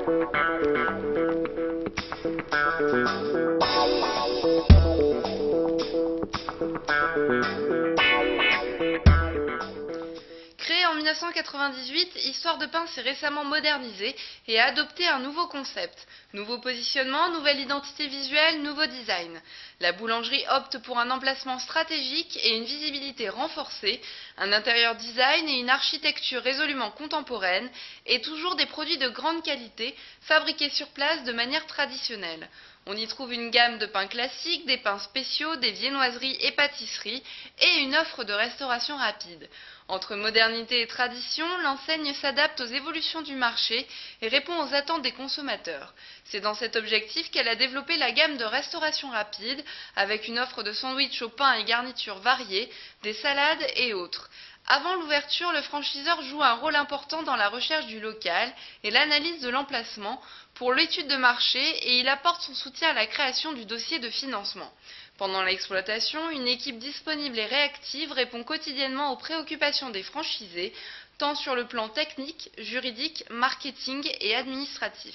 Créé en 1998, Histoire de Pain s'est récemment modernisé et a adopté un nouveau concept. Nouveau positionnement, nouvelle identité visuelle, nouveau design. La boulangerie opte pour un emplacement stratégique et une visibilité renforcée, un intérieur design et une architecture résolument contemporaine, et toujours des produits de grande qualité, fabriqués sur place de manière traditionnelle. On y trouve une gamme de pains classiques, des pains spéciaux, des viennoiseries et pâtisseries, et une offre de restauration rapide. Entre modernité et tradition, l'enseigne s'adapte aux évolutions du marché et répond aux attentes des consommateurs. C'est dans cet objectif qu'elle a développé la gamme de restauration rapide, avec une offre de sandwichs au pain et garnitures variées, des salades et autres. Avant l'ouverture, le franchiseur joue un rôle important dans la recherche du local et l'analyse de l'emplacement pour l'étude de marché, et il apporte son soutien à la création du dossier de financement. Pendant l'exploitation, une équipe disponible et réactive répond quotidiennement aux préoccupations des franchisés, tant sur le plan technique, juridique, marketing et administratif.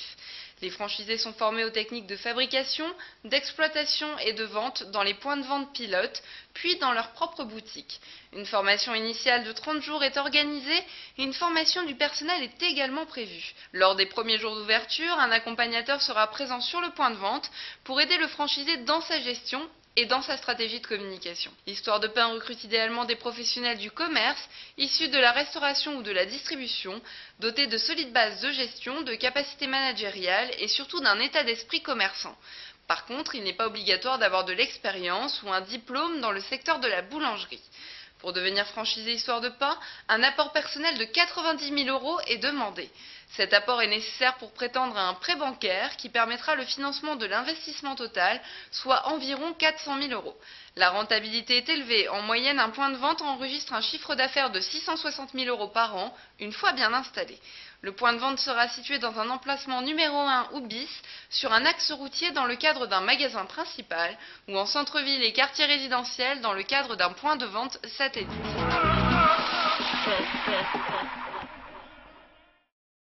Les franchisés sont formés aux techniques de fabrication, d'exploitation et de vente dans les points de vente pilotes, puis dans leur propre boutique. Une formation initiale de 30 jours est organisée et une formation du personnel est également prévue. Lors des premiers jours d'ouverture, un accompagnateur sera présent sur le point de vente pour aider le franchisé dans sa gestion et dans sa stratégie de communication. Histoire de Pain recrute idéalement des professionnels du commerce, issus de la restauration ou de la distribution, dotés de solides bases de gestion, de capacités managériales et surtout d'un état d'esprit commerçant. Par contre, il n'est pas obligatoire d'avoir de l'expérience ou un diplôme dans le secteur de la boulangerie. Pour devenir franchisé Histoire de Pain, un apport personnel de 90 000 € est demandé. Cet apport est nécessaire pour prétendre à un prêt bancaire qui permettra le financement de l'investissement total, soit environ 400 000 €. La rentabilité est élevée. En moyenne, un point de vente enregistre un chiffre d'affaires de 660 000 € par an, une fois bien installé. Le point de vente sera situé dans un emplacement numéro 1 ou bis, sur un axe routier dans le cadre d'un magasin principal, ou en centre-ville et quartier résidentiel dans le cadre d'un point de vente satellite.